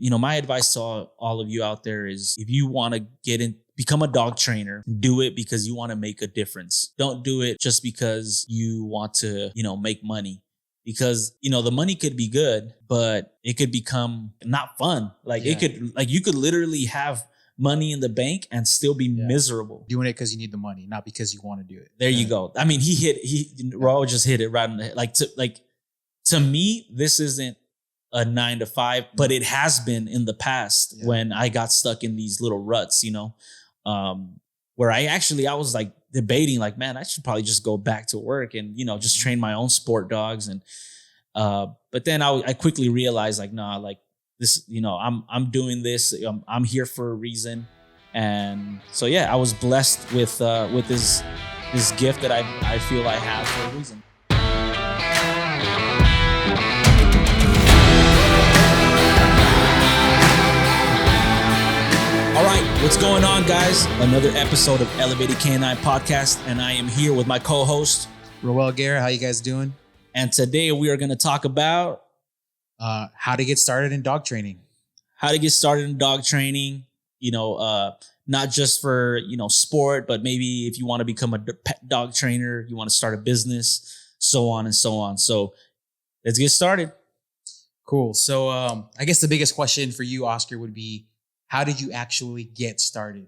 my advice to all of you out there is if you want to become a dog trainer, do it because you want to make a difference. Don't do it just because you want to, make money. Because, the money could be good, but it could become not fun. Like you could literally have money in the bank and still be miserable. Doing it because you need the money, not because you want to do it. There you go. I mean, Raul just hit it right on the head. To me, this isn't a 9 to 5, but it has been in the past when I got stuck in these little ruts, where I was like debating, like, man, I should probably just go back to work and, just train my own sport dogs. And, but then I quickly realized like, nah, like this, I'm doing this. I'm here for a reason. And so, I was blessed with this gift that I feel I have for a reason. All right, what's going on, guys? Another episode of Elevated K9 Podcast, and I am here with my co-host, Roel and I. How you guys doing? And today we are going to talk about how to get started in dog training. How to get started in dog training, not just for, sport, but maybe if you want to become a pet dog trainer, you want to start a business, so on and so on. So let's get started. Cool. So I guess the biggest question for you, Oscar, would be, how did you actually get started?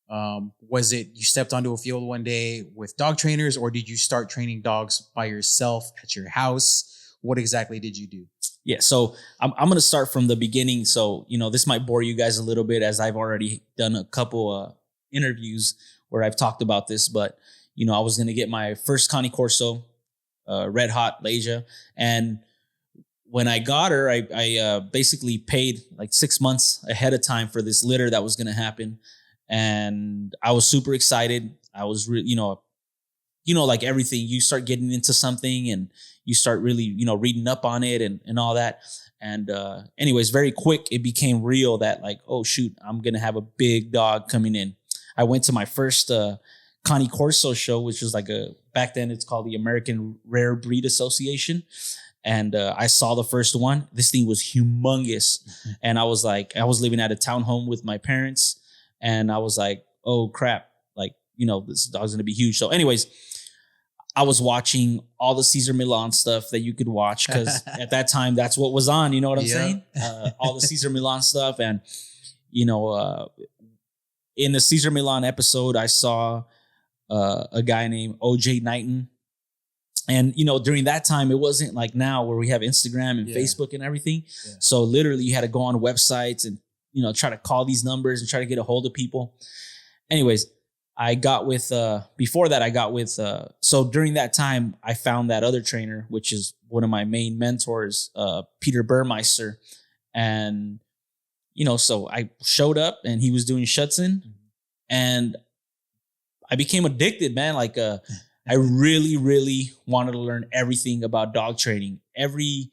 Was it you stepped onto a field one day with dog trainers, or did you start training dogs by yourself at your house? What exactly did you do? Yeah, so I'm going to start from the beginning. So, this might bore you guys a little bit as I've already done a couple interviews where I've talked about this. But, I was going to get my first Connie Corso, Red Hot Lasia. And when I got her, I basically paid like 6 months ahead of time for this litter that was going to happen. And I was super excited. I was, like everything, you start getting into something and you start really, reading up on it and all that. And anyways, very quick, it became real that like, oh, shoot, I'm going to have a big dog coming in. I went to my first Connie Corso show, which was back then it's called the American Rare Breed Association. And I saw the first one. This thing was humongous. Mm-hmm. And I was living at a townhome with my parents. And I was like, oh, crap. Like, this dog's going to be huge. So anyways, I was watching all the Cesar Millan stuff that you could watch. Because at that time, that's what was on. You know what I'm saying? All the Cesar Millan stuff. And, in the Cesar Millan episode, I saw a guy named O.J. Knighton. And, during that time, it wasn't like now where we have Instagram and Facebook and everything. Yeah. So literally you had to go on websites and, try to call these numbers and try to get a hold of people. Anyways, I got with, so during that time, I found that other trainer, which is one of my main mentors, Peter Burmeister. And, so I showed up and he was doing Schutzen and I became addicted, man. I really, really wanted to learn everything about dog training. Every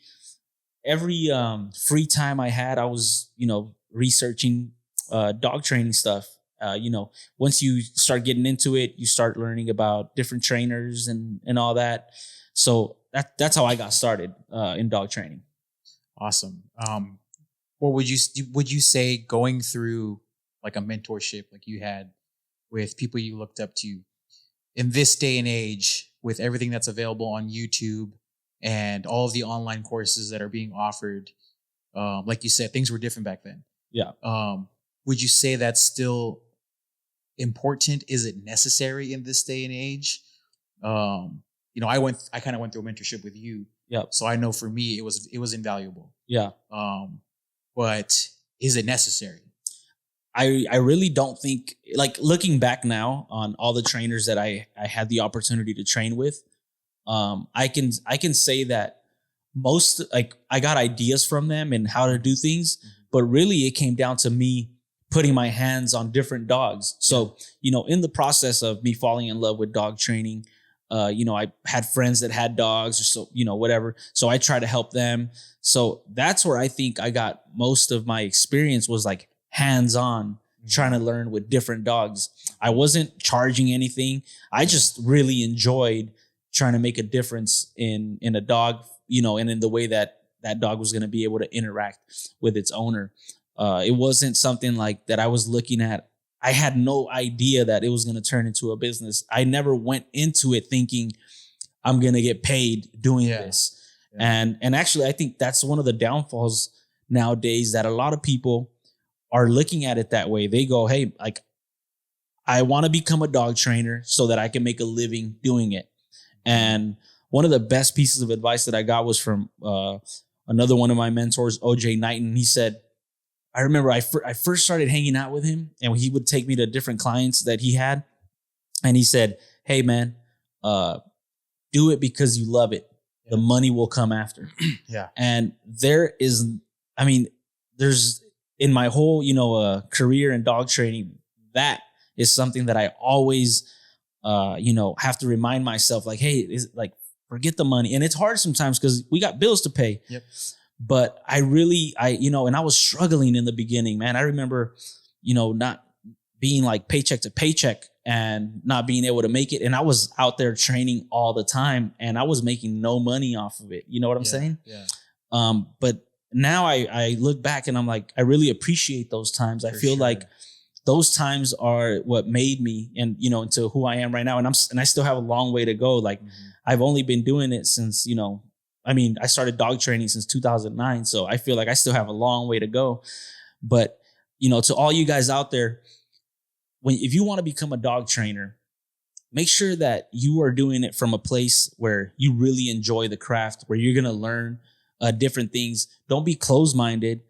free time I had, I was, researching dog training stuff. Once you start getting into it, you start learning about different trainers and all that. So that's how I got started in dog training. Awesome. What would you say going through like a mentorship like you had with people you looked up to? In this day and age, with everything that's available on YouTube and all of the online courses that are being offered, like you said, things were different back then. Yeah. Would you say that's still important? Is it necessary in this day and age? I kind of went through a mentorship with you. Yeah. So I know for me, it was invaluable. Yeah. But is it necessary? I really don't think, like looking back now on all the trainers that I had the opportunity to train with, I can say that most, like I got ideas from them and how to do things, but really it came down to me putting my hands on different dogs. So, in the process of me falling in love with dog training, I had friends that had dogs or so, whatever. So I try to help them. So that's where I think I got most of my experience was like hands-on, trying to learn with different dogs. I wasn't charging anything. I just really enjoyed trying to make a difference in a dog, and in the way that dog was going to be able to interact with its owner. It wasn't something like that I was looking at. I had no idea that it was going to turn into a business. I never went into it thinking I'm going to get paid doing this. Yeah. And actually, I think that's one of the downfalls nowadays, that a lot of people are looking at it that way. They go, hey, like, I want to become a dog trainer so that I can make a living doing it. And one of the best pieces of advice that I got was from another one of my mentors, OJ Knighton. He said, I remember I first started hanging out with him, and he would take me to different clients that he had. And he said, hey, man, do it because you love it. Yeah. The money will come after. Yeah. And there's in my whole, career in dog training, that is something that I always, have to remind myself, like, hey, forget the money. And it's hard sometimes because we got bills to pay. Yep. But I was struggling in the beginning, man. I remember, not being like paycheck to paycheck and not being able to make it. And I was out there training all the time, and I was making no money off of it. You know what I'm saying? Yeah. But now I look back and I'm like, I really appreciate those times. I feel like those times are what made me into who I am right now. And I still have a long way to go. Like, I've only been doing it since, I started dog training since 2009. So I feel like I still have a long way to go. But, to all you guys out there, if you want to become a dog trainer, make sure that you are doing it from a place where you really enjoy the craft, where you're going to learn different things. Don't be closed-minded,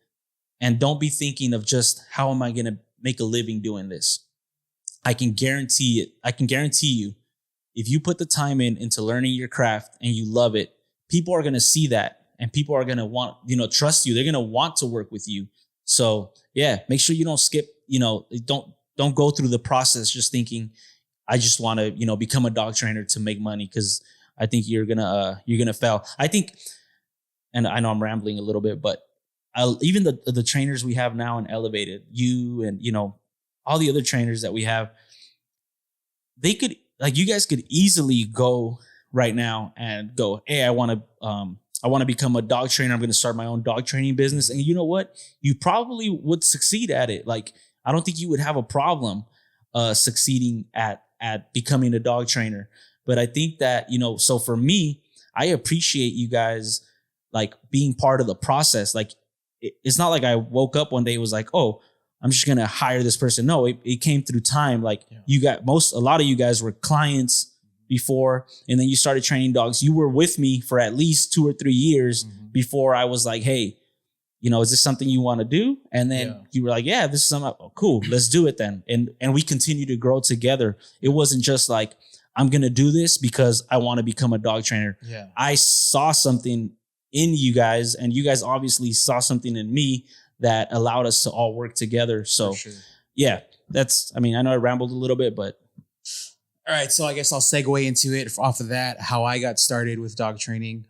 and don't be thinking of just, how am I going to make a living doing this? I can guarantee it. I can guarantee you, if you put the time into learning your craft and you love it, people are going to see that, and people are going to want, trust you. They're going to want to work with you. So yeah, make sure you don't skip, don't go through the process just thinking, I just want to, become a dog trainer to make money. Cause I think you're going to fail. I think, and I know I'm rambling a little bit, but even the trainers we have now in Elevated, you and, all the other trainers that we have, you guys could easily go right now and go, hey, I want to become a dog trainer. I'm going to start my own dog training business. And you know what? You probably would succeed at it. Like, I don't think you would have a problem succeeding at becoming a dog trainer. But I think that, so for me, I appreciate you guys like being part of the process. Like, it's not like I woke up one day and was like, oh, I'm just going to hire this person. No, it came through time. Like, a lot of you guys were clients before, and then you started training dogs. You were with me for at least 2 or 3 years before I was like, hey, is this something you want to do? And then you were like, yeah, this is something. Oh, cool. Let's do it then. And we continue to grow together. It wasn't just like, I'm going to do this because I want to become a dog trainer. Yeah. I saw something in you guys, and you guys obviously saw something in me that allowed us to all work together. So yeah, I know I rambled a little bit, but. All right. So I guess I'll segue into it off of that, how I got started with dog training.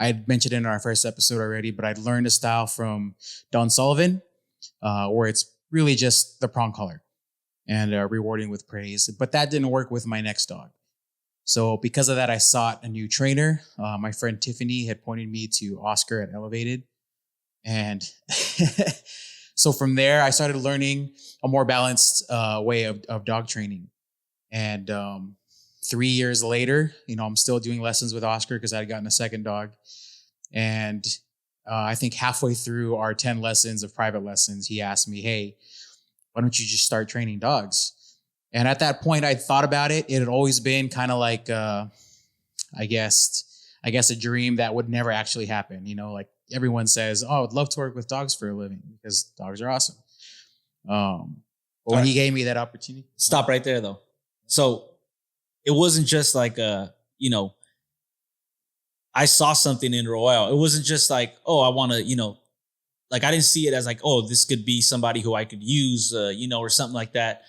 I had mentioned it in our first episode already, but I'd learned a style from Don Sullivan, where it's really just the prong collar and rewarding with praise. But that didn't work with my next dog. So because of that, I sought a new trainer. My friend Tiffany had pointed me to Oscar at Elevated. And so from there, I started learning a more balanced way of dog training. And 3 years later, I'm still doing lessons with Oscar because I had gotten a second dog. And I think halfway through our 10 lessons of private lessons, he asked me, hey, why don't you just start training dogs? And at that point, I'd thought about it. It had always been kind of like, I guess a dream that would never actually happen. Like everyone says, oh, I'd love to work with dogs for a living because dogs are awesome. But when he gave me that opportunity. Stop right there, though. So it wasn't just like, I saw something in Roel. It wasn't just like, oh, I want to, like I didn't see it as like, oh, this could be somebody who I could use, or something like that.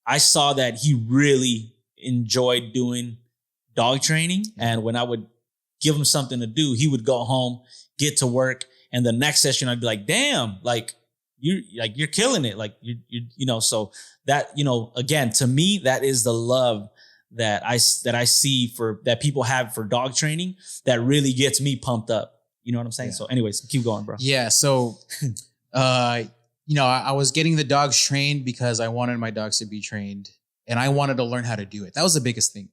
I saw that he really enjoyed doing dog training. And when I would give him something to do, he would go home, get to work. And the next session, I'd be like, damn, you're killing it. Like, so that, again, to me, that is the love that I see that people have for dog training that really gets me pumped up. You know what I'm saying? Yeah. So anyways, keep going, bro. Yeah. So Uh, I was getting the dogs trained because I wanted my dogs to be trained, and I wanted to learn how to do it. That was the biggest thing.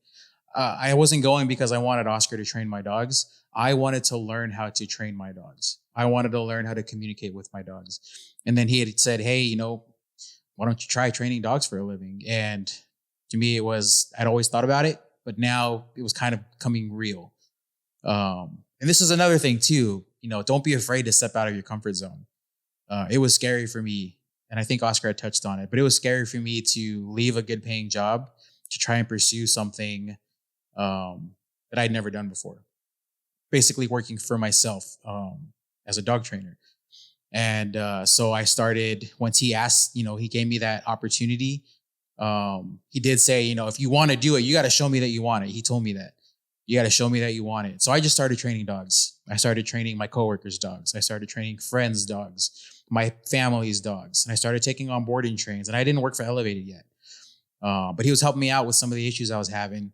I wasn't going because I wanted Oscar to train my dogs. I wanted to learn how to train my dogs. I wanted to learn how to communicate with my dogs. And then he had said, "Hey, why don't you try training dogs for a living?" And to me, I'd always thought about it, but now it was kind of coming real. And this is another thing too. Don't be afraid to step out of your comfort zone. It was scary for me, and I think Oscar had touched on it, but it was scary for me to leave a good paying job to try and pursue something that I'd never done before. Basically, working for myself as a dog trainer. And so I started, once he asked, he gave me that opportunity. He did say, if you want to do it, you got to show me that you want it. He told me that. You got to show me that you want it. So I just started training dogs. I started training my coworkers' dogs. I started training friends' dogs, my family's dogs. And I started taking on boarding trains. And I didn't work for Elevated yet. But he was helping me out with some of the issues I was having.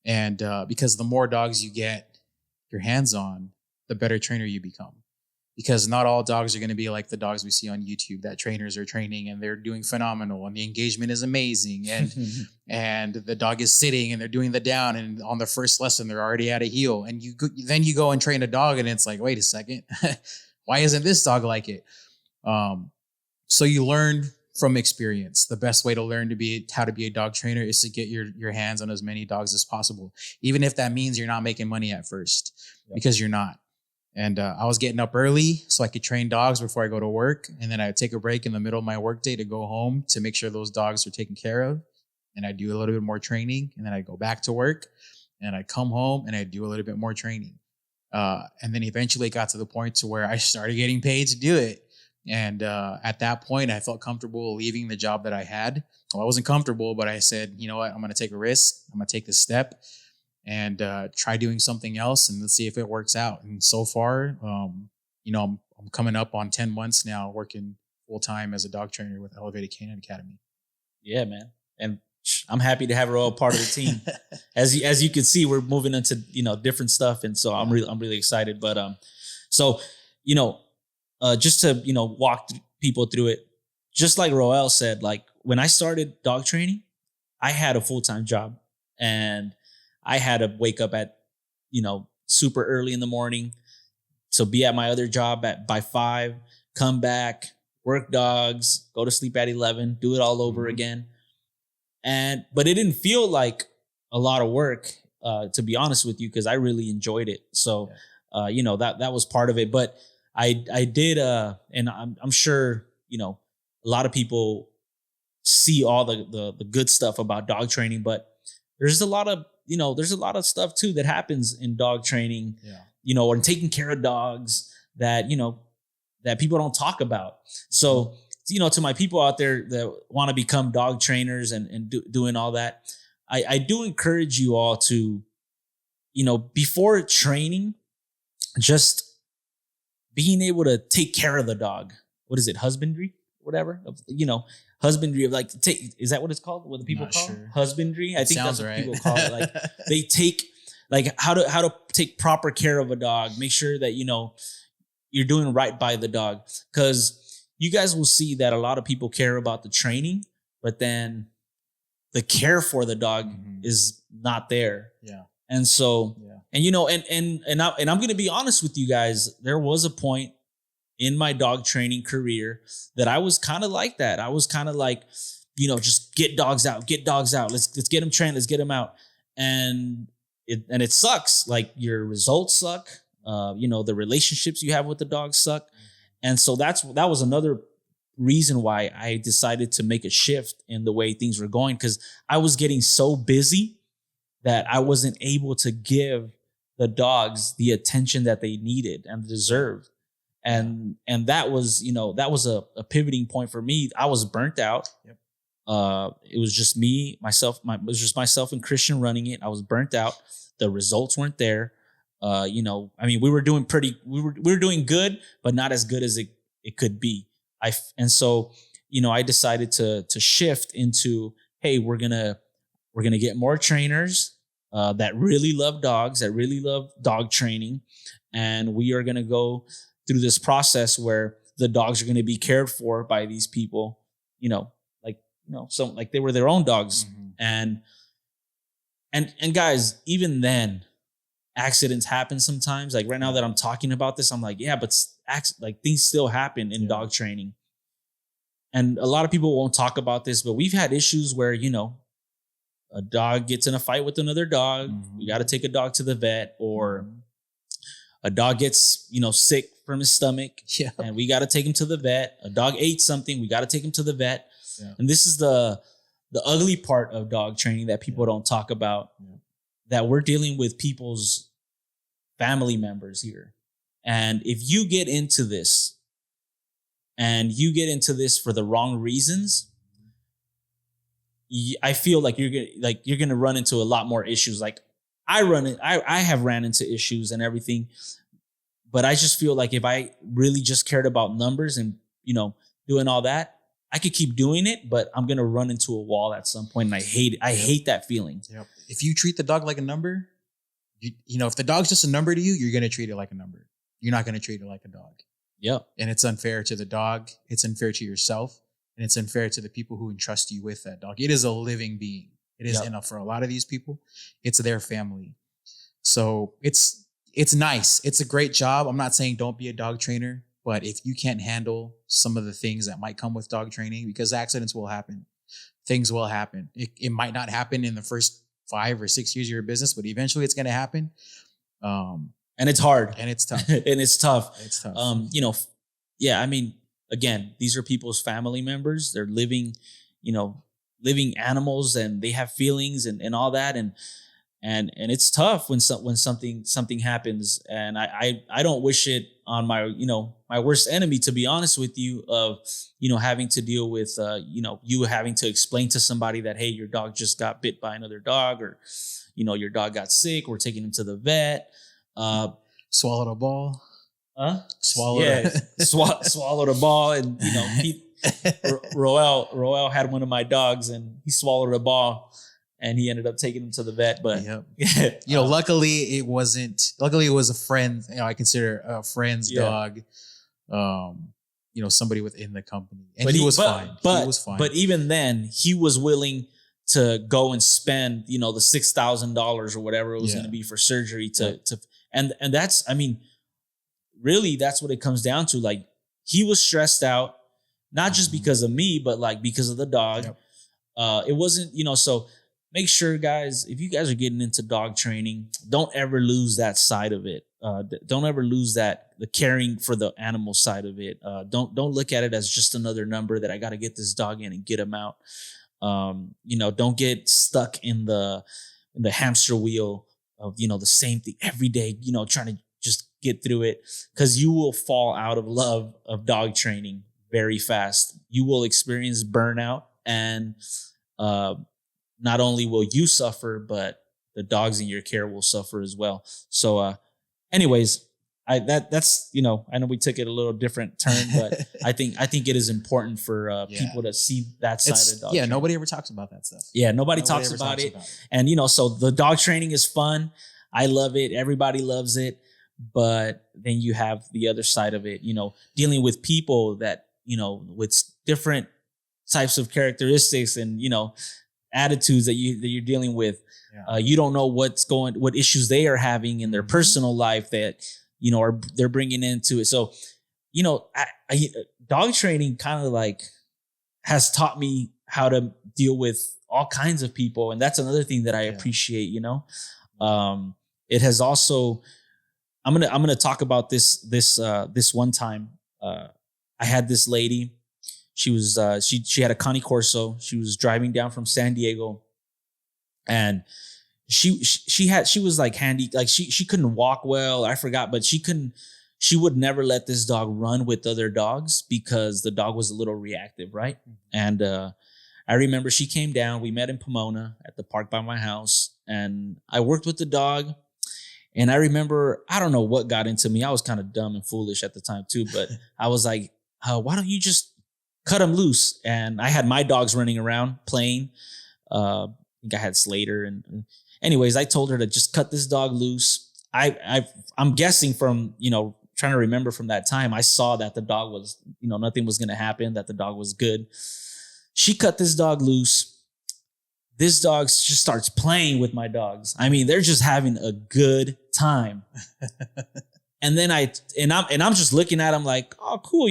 And because the more dogs you get your hands on, the better trainer you become. Because not all dogs are going to be like the dogs we see on YouTube that trainers are training and they're doing phenomenal and the engagement is amazing and the dog is sitting and they're doing the down and on the first lesson they're already at a heel and then you go and train a dog and it's like, wait a second, why isn't this dog like it? So you learn from experience. The best way to learn how to be a dog trainer is to get your hands on as many dogs as possible, even if that means you're not making money at first, because you're not. And I was getting up early so I could train dogs before I go to work. And then I would take a break in the middle of my workday to go home to make sure those dogs are taken care of. And I do a little bit more training. And then I go back to work and I come home and I do a little bit more training. And then eventually it got to the point to where I started getting paid to do it. And at that point, I felt comfortable leaving the job that I had. Well, I wasn't comfortable, but I said, you know what, I'm going to take a risk. I'm going to take this step and try doing something else and let's see if it works out. And so far, I'm coming up on 10 months now working full time as a dog trainer with Elevated Canine Academy. Yeah, man. And I'm happy to have Roel part of the team. As you can see, we're moving into, different stuff. And so I'm really excited. But, just to, walk people through it, just like Roel said, like when I started dog training, I had a full-time job and I had to wake up at, super early in the morning. So be at my other job by 5, come back, work dogs, go to sleep at 11, do it all over again. But it didn't feel like a lot of work, to be honest with you, because I really enjoyed it. So, that was part of it. But I did, and I'm sure, a lot of people see all the good stuff about dog training, but there's a lot of stuff too that happens in dog training, or in taking care of dogs that, that people don't talk about. So, to my people out there that want to become dog trainers and doing all that, I do encourage you all to, before training, just being able to take care of the dog. What is it? Husbandry, whatever, husbandry of is that what it's called? What the people call it? Husbandry? I think that's what people call it. Like they take how to take proper care of a dog. Make sure that, you're doing right by the dog. Cause you guys will see that a lot of people care about the training, but then the care for the dog is not there. Yeah. And so, and I'm going to be honest with you guys. There was a point in my dog training career that I was kind of like that. I was kind of like, just get dogs out. Let's get them trained. Let's get them out. And it sucks. Like your results suck. The relationships you have with the dogs suck. And so that was another reason why I decided to make a shift in the way things were going. Cause I was getting so busy that I wasn't able to give the dogs the attention that they needed and deserved. And that was, a pivoting point for me. I was burnt out. Yep. It was just myself and Christian running it. I was burnt out. The results weren't there. We were doing we were doing good, but not as good as it could be. And so, I decided to shift into, hey, we're going to get more trainers that really love dogs, that really love dog training. And we are going to go through this process where the dogs are going to be cared for by these people, some like they were their own dogs. And guys, even then, accidents happen sometimes. Like right now that I'm talking about this, I'm like, yeah, but like things still happen in dog training. And a lot of people won't talk about this, but we've had issues where, a dog gets in a fight with another dog. We got to take a dog to the vet, or a dog gets, sick from his stomach and we got to take him to the vet. A dog ate something. We got to take him to the vet. Yeah. And this is the ugly part of dog training that people don't talk about, that we're dealing with people's family members here. And if you get into this for the wrong reasons, I feel like you're gonna run into a lot more issues. Like I have ran into issues and everything, but I just feel like if I really just cared about numbers and doing all that, I could keep doing it, but I'm gonna run into a wall at some point, and I hate it. I hate that feeling. Yep. If you treat the dog like a number, if the dog's just a number to you, you're gonna treat it like a number. You're not gonna treat it like a dog. Yep. And it's unfair to the dog. It's unfair to yourself. And it's unfair to the people who entrust you with that dog. It is a living being. It is enough for a lot of these people. It's their family. So it's nice. It's a great job. I'm not saying don't be a dog trainer, but if you can't handle some of the things that might come with dog training, because accidents will happen, things will happen. It might not happen in the first 5 or 6 years of your business, but eventually it's going to happen. And it's hard. And it's tough. And it's tough. It's tough. I mean, again, these are people's family members. They're living animals, and they have feelings and all that. And it's tough when something happens. And I don't wish it on my worst enemy, to be honest with you, of, having to deal with, you having to explain to somebody that, hey, your dog just got bit by another dog, or, your dog got sick. We're taking him to the vet. Swallowed a ball. Huh? Swallowed a ball. And, Roel had one of my dogs, and he swallowed a ball, and he ended up taking him to the vet. But, luckily it was a friend. I consider a friend's dog, somebody within the company, and he was fine. But even then, he was willing to go and spend, the $6,000 or whatever it was going to be for surgery and that's, really, that's what it comes down to. Like, he was stressed out, not just because of me, but like because of the dog. Yep. It wasn't, so make sure, guys, if you guys are getting into dog training, don't ever lose that side of it. Don't ever lose the caring for the animal side of it. Don't look at it as just another number that I got to get this dog in and get him out. Don't get stuck in the hamster wheel of, the same thing every day, trying to just get through it, because you will fall out of love of dog training very fast. You will experience burnout, and not only will you suffer, but the dogs in your care will suffer as well. So anyways, that's I know we took it a little different turn, but I think it is important for people to see that side of dog training. Nobody ever talks about that stuff. Yeah, nobody talks about it. And so the dog training is fun. I love it. Everybody loves it. But then you have the other side of it, dealing with people that, with different types of characteristics and, attitudes that you're dealing with. Yeah. You don't know what issues they are having in their personal life that, they're bringing into it. So, dog training kind of like has taught me how to deal with all kinds of people. And that's another thing that I appreciate, it has also, I'm gonna talk about this one time. I had this lady. She was she had a Connie Corso. She was driving down from San Diego, and she was like handy. Like she couldn't walk well. I forgot, but she would never let this dog run with other dogs because the dog was a little reactive, right? And I remember she came down. We met in Pomona at the park by my house, and I worked with the dog. And I remember, I don't know what got into me. I was kind of dumb and foolish at the time too, but I was like, why don't you just cut him loose? And I had my dogs running around playing. I think I had Slater. And anyways, I told her to just cut this dog loose. I'm guessing from, trying to remember from that time, I saw that the dog was, nothing was going to happen, that the dog was good. She cut this dog loose. This dog just starts playing with my dogs. I mean, they're just having a good time. And then I'm just looking at him like, oh, cool,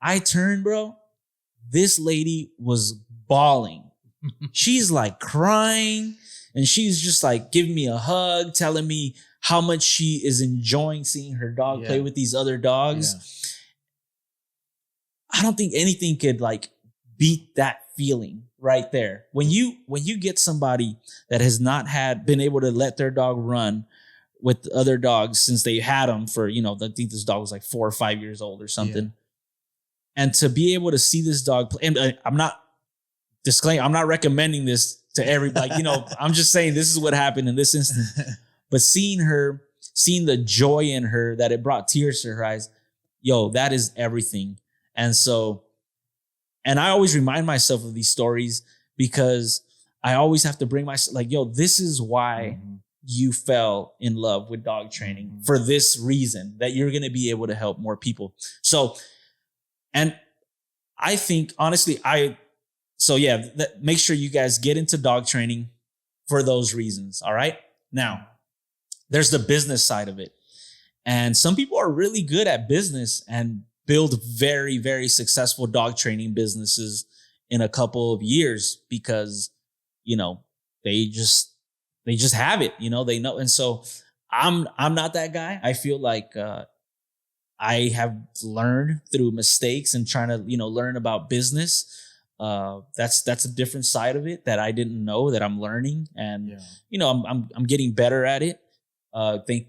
I turned, bro. This lady was bawling. She's like crying, and she's just like giving me a hug, telling me how much she is enjoying seeing her dog play with these other dogs. Yeah. I don't think anything could like beat that feeling right there. When you get somebody that has not been able to let their dog run with other dogs since they had them for, I think this dog was like 4 or 5 years old or something. Yeah. And to be able to see this dog play, and I'm not recommending this to everybody, I'm just saying this is what happened in this instance. But seeing the joy in her, that it brought tears to her eyes, that is everything. And I always remind myself of these stories because I always have to bring myself like, this is why you fell in love with dog training, for this reason, that you're going to be able to help more people. So, and I think honestly, make sure you guys get into dog training for those reasons. All right. Now, there's the business side of it. And some people are really good at business and build very, very successful dog training businesses in a couple of years because, they just have it, they know. And so I'm not that guy. I feel like, I have learned through mistakes and trying to, learn about business. That's a different side of it that I didn't know that I'm learning. And, I'm getting better at it. Thank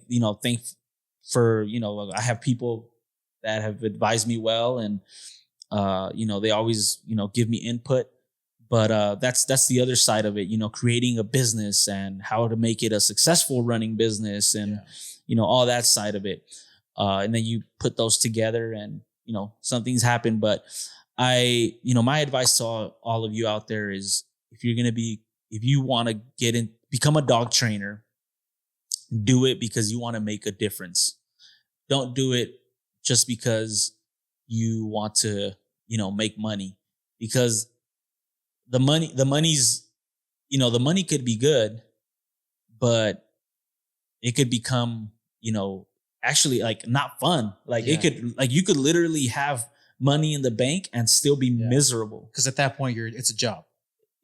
for, I have people that have advised me well, and they always give me input. But that's the other side of it, creating a business and how to make it a successful running business, and all that side of it. And then you put those together, and some things happen. But my advice to all of you out there is, if you want to become a dog trainer, do it because you want to make a difference. Don't do it just because you want to, make money, because the money could be good, but it could become, actually like not fun. Like it could, like you could literally have money in the bank and still be miserable. Because at that point it's a job.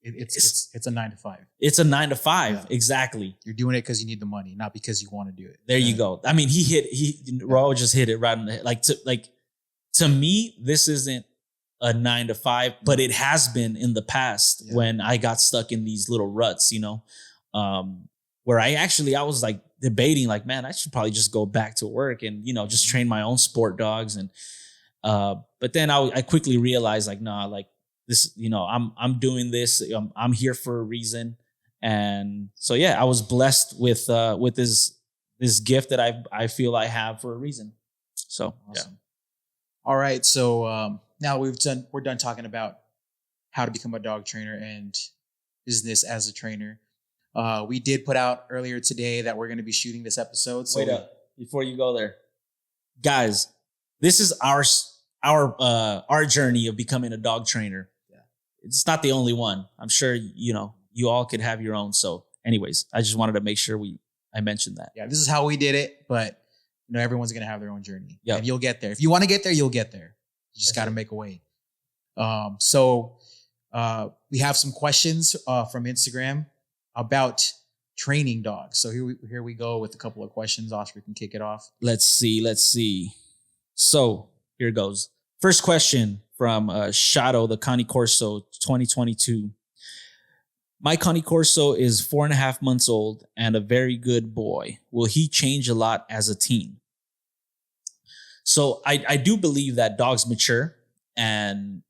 It's a 9 to 5. It's a 9 to 5. Yeah. Exactly. You're doing it because you need the money, not because you want to do it. There you go. I mean, Roel just hit it right on the head. To me, this isn't a 9 to 5, but it has been in the past when I got stuck in these little ruts, where I was like debating, like, man, I should probably just go back to work and, just train my own sport dogs. And, but then I quickly realized, like, nah, like this, I'm doing this. I'm here for a reason. And so, I was blessed with this gift that I feel I have for a reason. So, awesome. All right. So, now we're done talking about how to become a dog trainer and business as a trainer. We did put out earlier today that we're going to be shooting this episode. So wait up before you go there, guys. This is our journey of becoming a dog trainer. Yeah, it's not the only one. I'm sure you all could have your own. So, anyways, I just wanted to make sure I mentioned that. Yeah, this is how we did it, but everyone's going to have their own journey. Yeah, and you'll get there. If you want to get there, you'll get there. You just got to make a way. So we have some questions from Instagram about training dogs. So here we go with a couple of questions. Oscar can kick it off. Let's see. So here goes. First question from Shadow, the Cane Corso 2022. My Cane Corso is 4.5 months old and a very good boy. Will he change a lot as a teen? So I do believe that dogs mature, and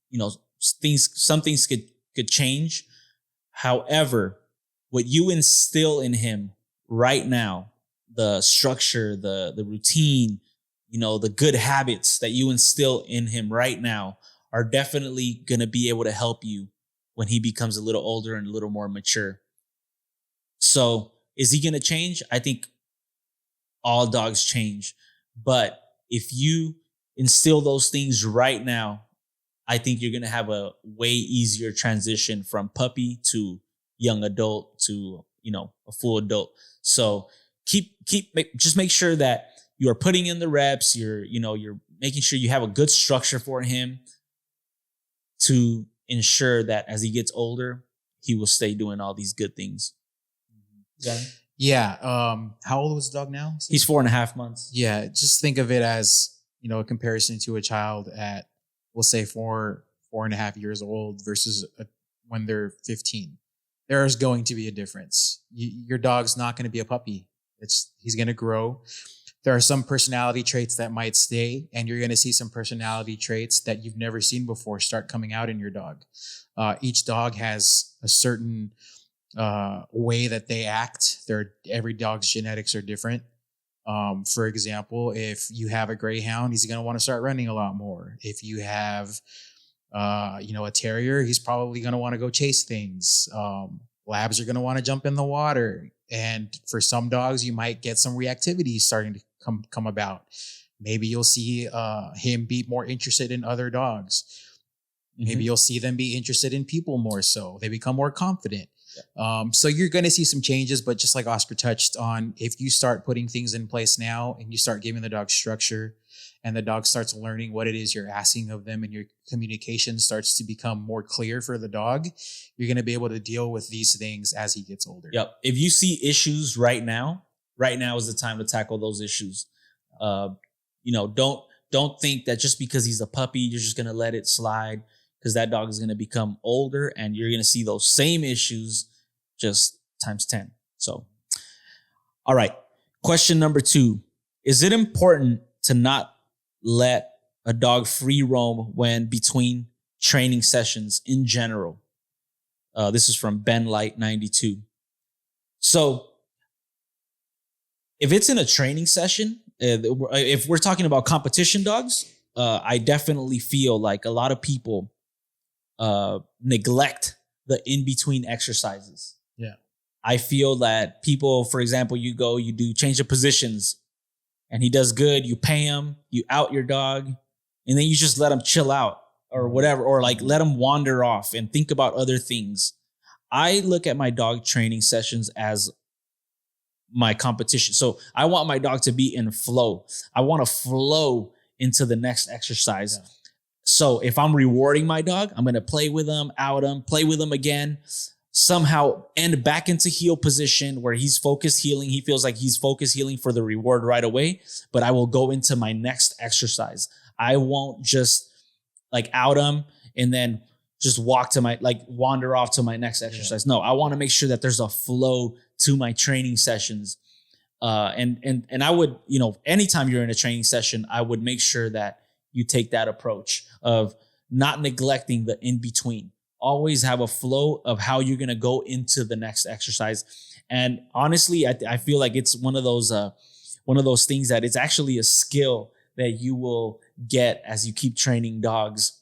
some things could change. However, what you instill in him right now, the structure, the routine, the good habits that you instill in him right now are definitely going to be able to help you when he becomes a little older and a little more mature. So is he going to change? I think all dogs change, but if you instill those things right now, I think you're going to have a way easier transition from puppy to young adult to, a full adult. So just make sure that you are putting in the reps. You're making sure you have a good structure for him to ensure that as he gets older, he will stay doing all these good things. Got it? Yeah. How old was the dog now? He's 4.5 months. Yeah. Just think of it as, a comparison to a child at, we'll say 4.5 years old versus when they're 15. There is going to be a difference. Your dog's not going to be a puppy. He's going to grow. There are some personality traits that might stay, and you're going to see some personality traits that you've never seen before start coming out in your dog. Each dog has a certain way that they act. Every dog's genetics are different. For example, if you have a greyhound, he's going to want to start running a lot more. If you have, a terrier, he's probably going to want to go chase things. Labs are going to want to jump in the water. And for some dogs, you might get some reactivity starting to come about. Maybe you'll see him be more interested in other dogs. Maybe you'll see them be interested in people more so. They become more confident. So you're going to see some changes, but just like Oscar touched on, if you start putting things in place now and you start giving the dog structure and the dog starts learning what it is you're asking of them and your communication starts to become more clear for the dog, you're going to be able to deal with these things as he gets older. Yep. If you see issues right now is the time to tackle those issues. Don't think that just because he's a puppy, you're just going to let it slide, because that dog is going to become older and you're going to see those same issues just times 10. So, all right. Question number 2. Is it important to not let a dog free roam when between training sessions in general? This is from Ben Light 92. So if it's in a training session, if we're talking about competition dogs, I definitely feel like a lot of people neglect the in-between exercises. Yeah. I feel that people, for example, you do change of positions and he does good. You pay him, you out your dog, and then you just let him chill out or whatever, or like let him wander off and think about other things. I look at my dog training sessions as my competition. So I want my dog to be in flow. I want to flow into the next exercise. Yeah. So if I'm rewarding my dog, I'm going to play with him, out him, play with him again, somehow end back into heel position where he's focused healing. He feels like he's focused healing for the reward right away, but I will go into my next exercise. I won't just like out him and then just wander off to my next exercise. Yeah. No, I want to make sure that there's a flow to my training sessions. And I would, anytime you're in a training session, I would make sure that you take that approach of not neglecting the in-between. Always have a flow of how you're going to go into the next exercise. And honestly, I feel like it's one of those things that it's actually a skill that you will get as you keep training dogs.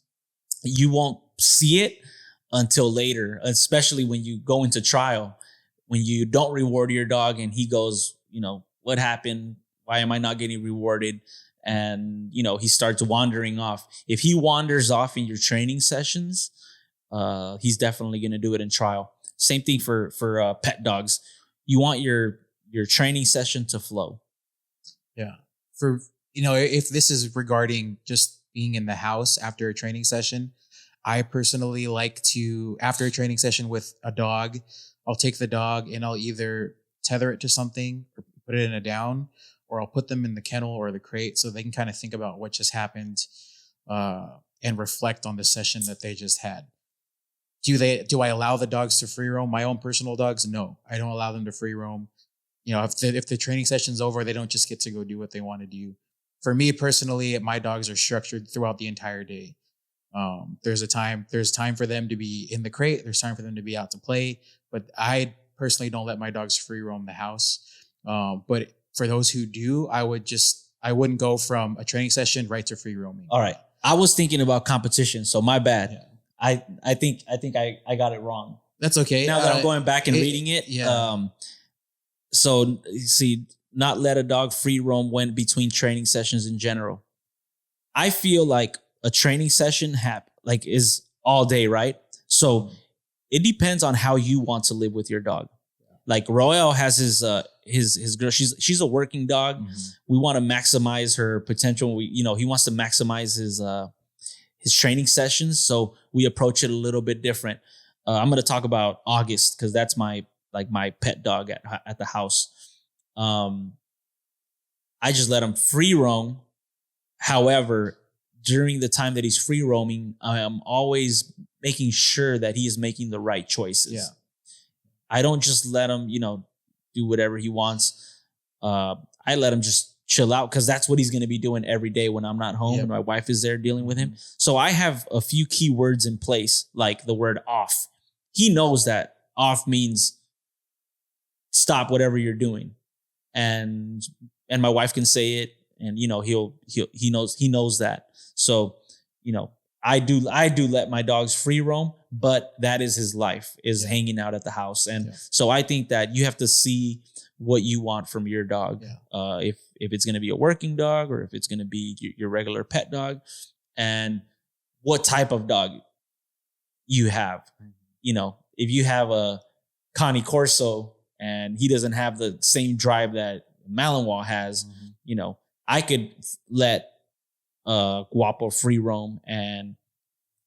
You won't see it until later, especially when you go into trial, when you don't reward your dog and he goes, what happened? Why am I not getting rewarded? And, he starts wandering off. If he wanders off in your training sessions, he's definitely going to do it in trial. Same thing for pet dogs. You want your training session to flow. Yeah. If this is regarding just being in the house after a training session, I personally like to, after a training session with a dog, I'll take the dog and I'll either tether it to something or put it in a down, or I'll put them in the kennel or the crate so they can kind of think about what just happened and reflect on the session that they just had. Do I allow the dogs to free roam? My own personal dogs? No, I don't allow them to free roam. If the training session's over, they don't just get to go do what they want to do. For me personally, my dogs are structured throughout the entire day. There's time for them to be in the crate. There's time for them to be out to play. But I personally don't let my dogs free roam the house. But for those who do, I wouldn't go from a training session right to free roaming. All right. I was thinking about competition, so my bad. Yeah. I think I got it wrong. That's okay. Now that I'm going back and reading it. Yeah. So see, not let a dog free roam when between training sessions in general. I feel like a training session is all day, right? So it depends on how you want to live with your dog. Like Roel has his girl. She's a working dog. We want to maximize her potential. He wants to maximize his training sessions. So we approach it a little bit different. I'm going to talk about August because that's my pet dog at the house. I just let him free roam. However, during the time that he's free roaming, I am always making sure that he is making the right choices. Yeah. I don't just let him, do whatever he wants. I let him just chill out because that's what he's going to be doing every day when I'm not home and my wife is there dealing with him. So I have a few key words in place, like the word off. He knows that off means stop whatever you're doing. And my wife can say it, and he knows that. So, I do let my dogs free roam, but that is his life, is hanging out at the house. And so I think that you have to see what you want from your dog. If it's going to be a working dog or if it's going to be your regular pet dog, and what type of dog you have. If you have a Cane Corso and he doesn't have the same drive that Malinois has, I could let Guapo free roam and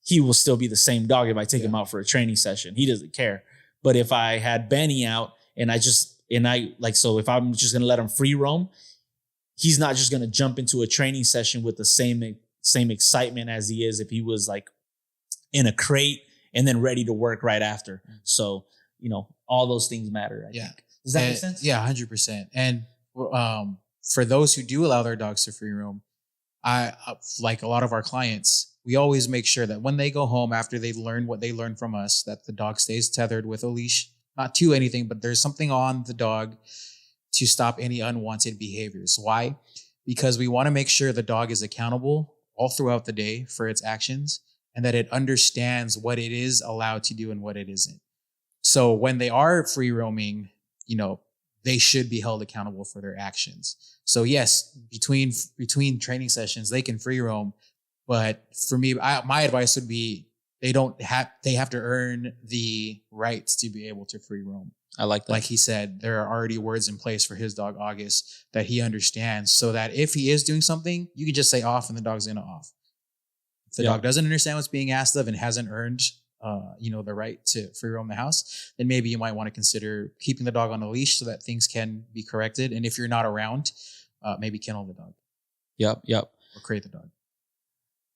he will still be the same dog if I take him out for a training session. He doesn't care. But if I had Benny out and if I'm just going to let him free roam, he's not just going to jump into a training session with the same excitement as he is if he was like in a crate and then ready to work right after. So, all those things matter. I think. Does that make sense? Yeah, 100%. And for those who do allow their dogs to free roam, I like a lot of our clients, we always make sure that when they go home after they learn what they learned from us, that the dog stays tethered with a leash, not to anything, but there's something on the dog to stop any unwanted behaviors. Why? Because we want to make sure the dog is accountable all throughout the day for its actions and that it understands what it is allowed to do and what it isn't. So when they are free roaming, they should be held accountable for their actions. So yes, between training sessions, they can free roam. But for me, my advice would be they have to earn the rights to be able to free roam. I like that. Like he said, there are already words in place for his dog, August, that he understands so that if he is doing something, you can just say off and the dog's going to off. If the dog doesn't understand what's being asked of and hasn't earned the right to free roam the house, then maybe you might want to consider keeping the dog on a leash so that things can be corrected. And if you're not around, maybe kennel the dog. Yep. Or crate the dog.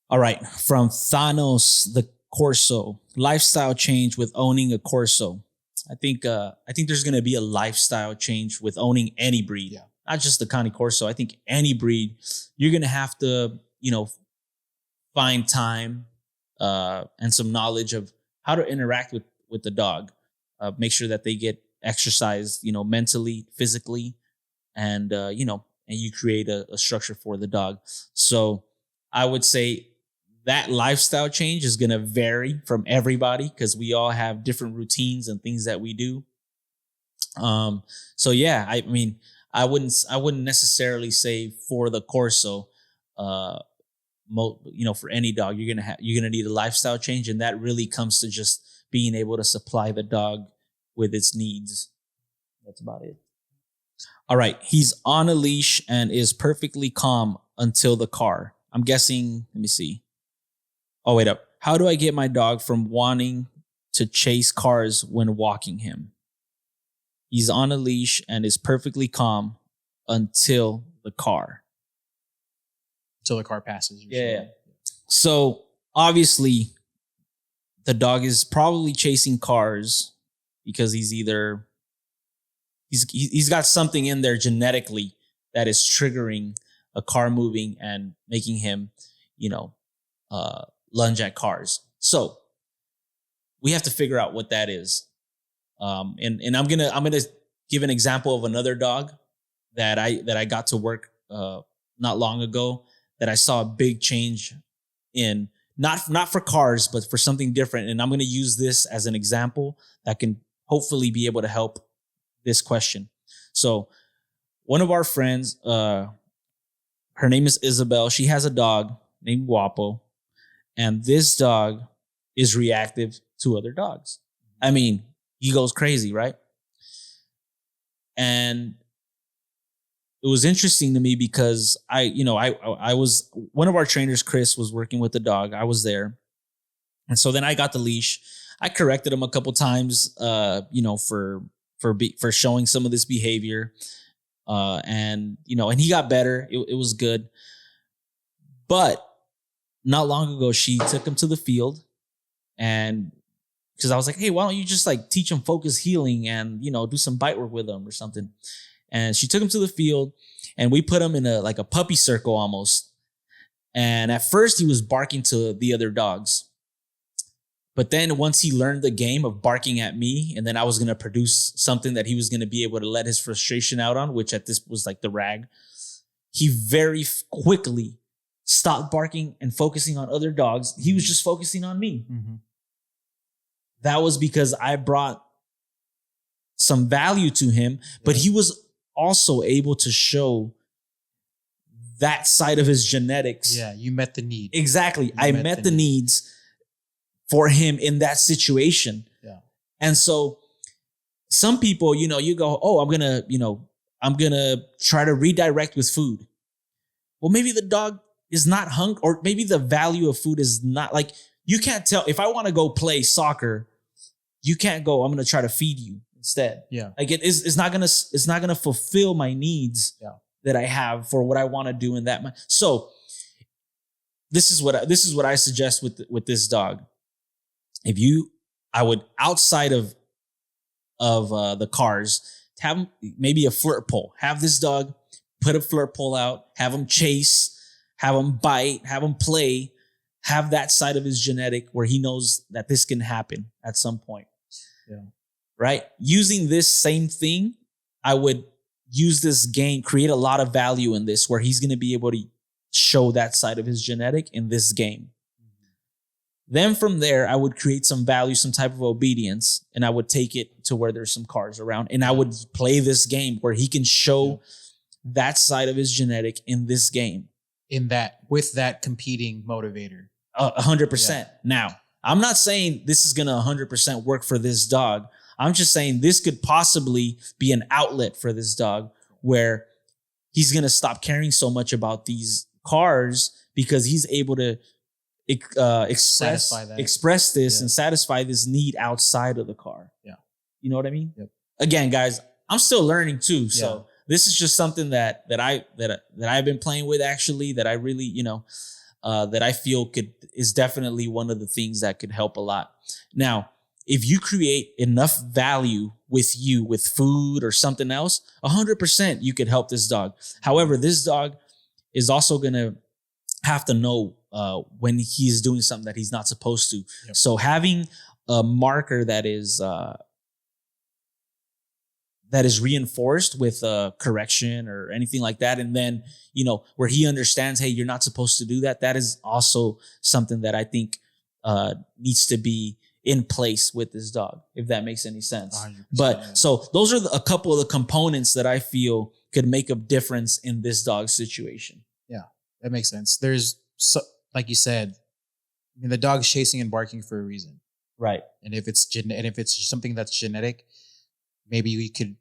All right. From Thanos, the Corso, lifestyle change with owning a Corso. I think there's going to be a lifestyle change with owning any breed, not just the Cane Corso. I think any breed, you're going to have to, find time and some knowledge of how to interact with the dog. Make sure that they get exercise, mentally, physically, and you create a structure for the dog. So I would say that lifestyle change is going to vary from everybody because we all have different routines and things that we do. So yeah, I mean, I wouldn't necessarily say for the Corso, for any dog, you're gonna need a lifestyle change, and that really comes to just being able to supply the dog with its needs. That's about it. All right, he's on a leash and is perfectly calm until the car. I'm guessing. Let me see. Oh, wait up. How do I get my dog from wanting to chase cars when walking him? He's on a leash and is perfectly calm until the car. Until the car passes. Yeah. So obviously, the dog is probably chasing cars because he's got something in there genetically that is triggering a car moving and making him, lunge at cars. So we have to figure out what that is. And I'm gonna give an example of another dog that I got to work not long ago that I saw a big change in, not for cars, but for something different. And I'm gonna use this as an example that can hopefully be able to help this question. So one of our friends, her name is Isabel. She has a dog named Guapo, and this dog is reactive to other dogs. I mean, he goes crazy, right? And it was interesting to me because I was one of our trainers, Chris, was working with the dog. I was there, and so then I got the leash. I corrected him a couple times, for showing some of this behavior, and he got better. It was good, but not long ago she took him to the field, and because I was like, hey, why don't you just like teach him focus healing and do some bite work with him or something. And she took him to the field, and we put him in a puppy circle almost. And at first he was barking to the other dogs. But then once he learned the game of barking at me, and then I was going to produce something that he was going to be able to let his frustration out on, which at this was like the rag, he very quickly stopped barking and focusing on other dogs. He was just focusing on me. Mm-hmm. That was because I brought some value to him, but he was also able to show that side of his genetics. Yeah, you met the need. Exactly. I met the needs for him in that situation. Yeah. And so some people, you go, oh, I'm going to try to redirect with food. Well, maybe the dog is not hungry, or maybe the value of food is not like, you can't tell. If I want to go play soccer, you can't go, I'm going to try to feed you instead. Yeah. Like it's not going to fulfill my needs that I have for what I want to do in that. So this is what I suggest with this dog. I would, outside of the cars, have maybe a flirt pole. Have this dog put a flirt pole out, have him chase, have him bite, have him play, have that side of his genetic where he knows that this can happen at some point. Yeah. Right? Using this same thing, I would use this game, create a lot of value in this where he's going to be able to show that side of his genetic in this game. Then from there, I would create some value, some type of obedience, and I would take it to where there's some cars around. And I would play this game where he can show that side of his genetic in this game. With that competing motivator. 100%. Yeah. Now, I'm not saying this is going to 100% work for this dog. I'm just saying this could possibly be an outlet for this dog where he's going to stop caring so much about these cars because he's able to express this and satisfy this need outside of the car. Yeah. You know what I mean? Yep. Again, guys, I'm still learning too. So this is just something that I've been playing with actually, that I really, that I feel is definitely one of the things that could help a lot. Now, if you create enough value with food or something else, 100% you could help this dog. However, this dog is also going to have to know when he's doing something that he's not supposed to. Yep. So having a marker that is reinforced with correction or anything like that, and then where he understands, hey, you're not supposed to do that. That is also something that I think needs to be in place with this dog, if that makes any sense. 100%. But so those are a couple of the components that I feel could make a difference in this dog's situation. Yeah, that makes sense. There's, like you said, I mean, the dog's chasing and barking for a reason. Right. And if it's something that's genetic, maybe we could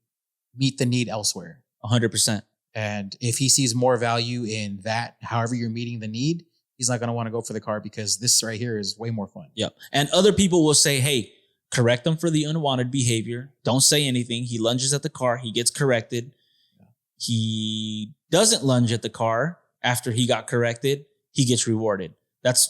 meet the need elsewhere. 100%. And if he sees more value in that, however you're meeting the need, he's not going to want to go for the car because this right here is way more fun. Yep. And other people will say, hey, correct him for the unwanted behavior. Don't say anything. He lunges at the car. He gets corrected. Yeah. He doesn't lunge at the car after he got corrected. He gets rewarded. That's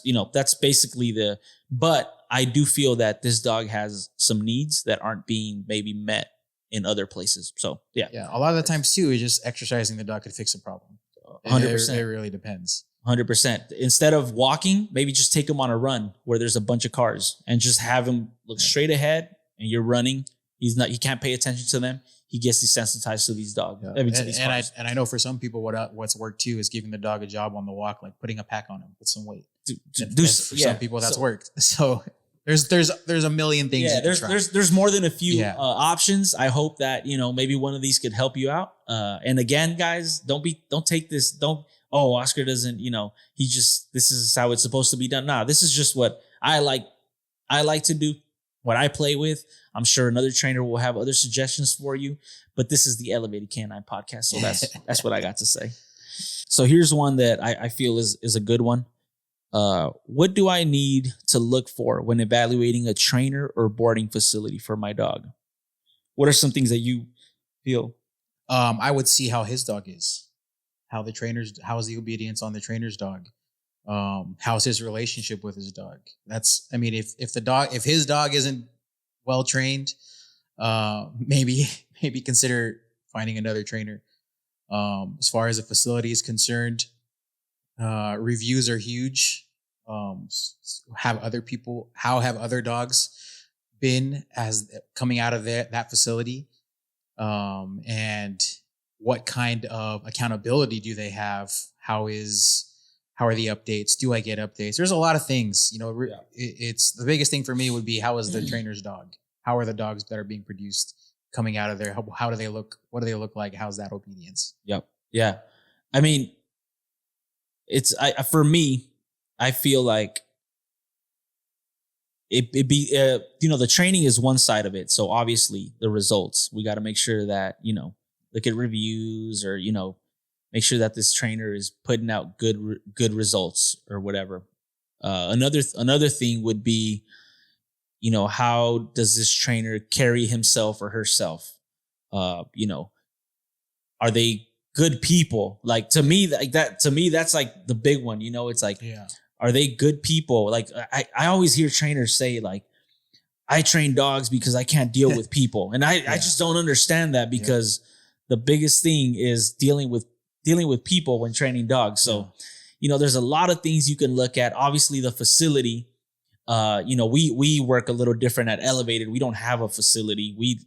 basically but I do feel that this dog has some needs that aren't being maybe met in other places. So, yeah. Yeah. A lot of the times too, just exercising the dog could fix a problem. 100%. It really depends. 100%. Instead of walking, maybe just take him on a run where there's a bunch of cars and just have him look straight ahead, and you're running. He can't pay attention to them. He gets desensitized to these dogs. Yeah. And I know for some people what's worked too is giving the dog a job on the walk, like putting a pack on him with some weight. For some people that's worked. So There's a million things Yeah, you can try. there's more than a few Yeah. options. I hope that maybe one of these could help you out. And again, guys, don't take this. Don't Oscar doesn't. He just this is how it's supposed to be done. Nah, this is just what I like. I like to do what I play with. I'm sure another trainer will have other suggestions for you, but this is the Elevated Canine Podcast, so that's what I got to say. So here's one that I feel is a good one. What do I need to look for when evaluating a trainer or boarding facility for my dog? What are some things that you feel? I would see how his dog is, how is the obedience on the trainer's dog, how's his relationship with his dog. If his dog isn't well trained, maybe consider finding another trainer. As far as the facility is concerned, reviews are huge. How have other dogs been as coming out of that facility? And what kind of accountability do they have? How are the updates? Do I get updates? There's a lot of things, it's the biggest thing for me would be, how is the trainer's dog? How are the dogs that are being produced coming out of there? How do they look? What do they look like? How's that obedience? Yep. Yeah. I mean, for me, I feel like it be, the training is one side of it. So obviously the results, we got to make sure that, look at reviews or, make sure that this trainer is putting out good results or whatever. Another thing would be, how does this trainer carry himself or herself? Are they good people? Like to me, that's like the big one. It's like, yeah. Are they good people? Like I always hear trainers say like, I train dogs because I can't deal with people. And I just don't understand that, because the biggest thing is dealing with people when training dogs. So, there's a lot of things you can look at. Obviously the facility, we work a little different at Elevated. We don't have a facility. We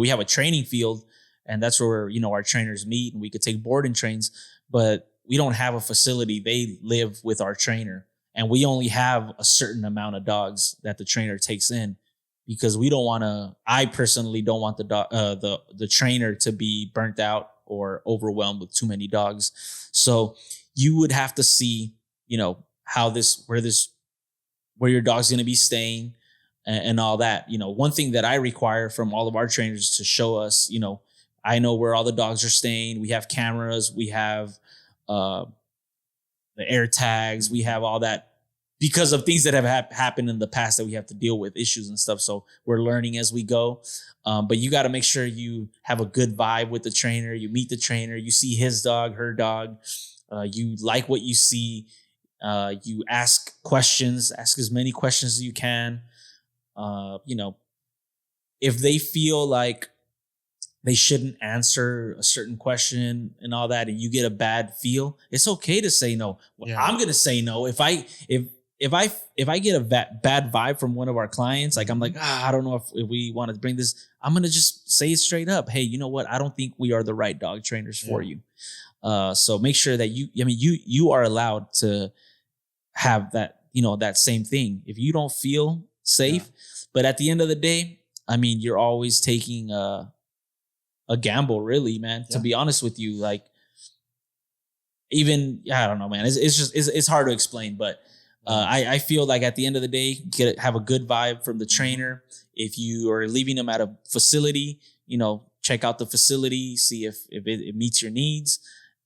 have a training field, and that's where, our trainers meet and we could take boarding trains, but we don't have a facility. They live with our trainer, and we only have a certain amount of dogs that the trainer takes in, because I personally don't want the trainer to be burnt out or overwhelmed with too many dogs. So you would have to see, where your dog's going to be staying and all that. One thing that I require from all of our trainers to show us, I know where all the dogs are staying. We have cameras, we have the air tags, we have all that, because of things that have happened in the past that we have to deal with, issues and stuff. So we're learning as we go. But you got to make sure you have a good vibe with the trainer. You meet the trainer, you see his dog, her dog. You like what you see. You ask as many questions as you can. If they feel like they shouldn't answer a certain question and all that, and you get a bad feel, it's okay to say no. I'm going to say no. If I get a bad vibe from one of our clients, like I'm like, I don't know if we want to bring this, I'm going to just say it straight up. Hey, you know what? I don't think we are the right dog trainers for you. So make sure that you are allowed to have that, that same thing. If you don't feel safe, but at the end of the day, you're always taking a gamble, really, man, to be honest with you. Like, even, I don't know, man, it's hard to explain, but I feel like at the end of the day, have a good vibe from the trainer. If you are leaving them at a facility, check out the facility, see if it meets your needs,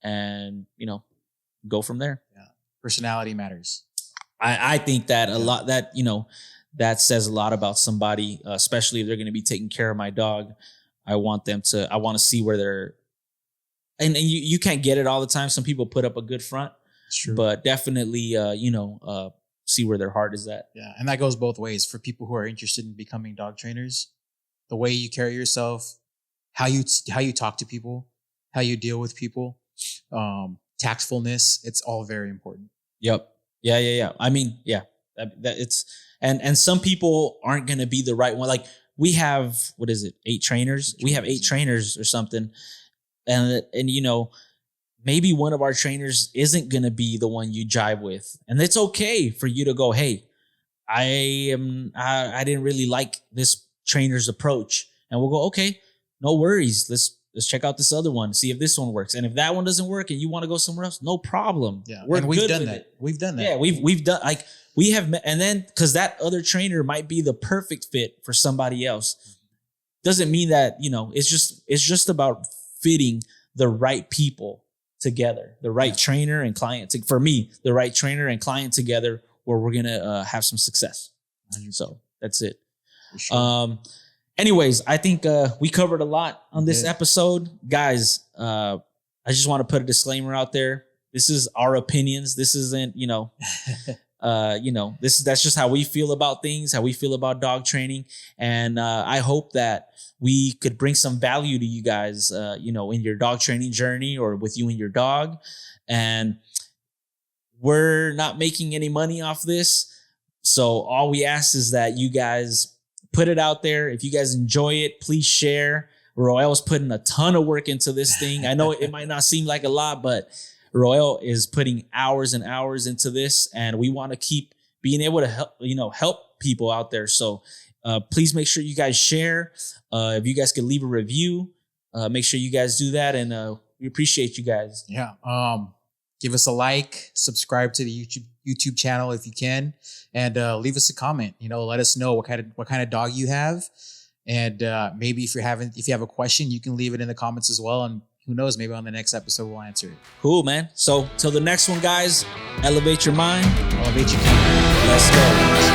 and, go from there. Yeah. Personality matters. I think that a lot, that, that says a lot about somebody, especially if they're going to be taking care of my dog. I want to see where they're, and you can't get it all the time. Some people put up a good front, but definitely, see where their heart is at. Yeah. And that goes both ways for people who are interested in becoming dog trainers. The way you carry yourself, how you talk to people, how you deal with people, tactfulness, it's all very important. Yep. Yeah. That it's, and some people aren't going to be the right one. Like, we have, 8 trainers? We have 8 trainers or something. And maybe one of our trainers isn't going to be the one you jive with. And it's okay for you to go, hey, I didn't really like this trainer's approach. And we'll go, okay, no worries. Let's check out this other one, see if this one works. And if that one doesn't work and you want to go somewhere else, no problem. Yeah. We're and we've good done with that. it. We've done that. Yeah, we've done like we have and then because that other trainer might be the perfect fit for somebody else. Doesn't mean that, it's just about fitting the right people together, the right trainer and client. For me, the right trainer and client together where we're going to have some success. So that's it. For sure. Anyways, I think we covered a lot on this episode. Guys, I just want to put a disclaimer out there. This is our opinions. This isn't, that's just how we feel about things, how we feel about dog training. And I hope that we could bring some value to you guys, in your dog training journey or with you and your dog. And we're not making any money off this. So all we ask is that you guys put it out there. If you guys enjoy it, please share. Roel's putting a ton of work into this thing. I know it might not seem like a lot, but Roel is putting hours and hours into this, and we want to keep being able to help people out there. So please make sure you guys share. If you guys could leave a review, make sure you guys do that, and we appreciate you guys. Yeah. Give us a like, subscribe to the YouTube channel if you can, and leave us a comment. Let us know what kind of dog you have, and maybe if you have a question, you can leave it in the comments as well. And who knows, maybe on the next episode we'll answer it. Cool, man. So till the next one, guys, elevate your mind, elevate your game. Let's go.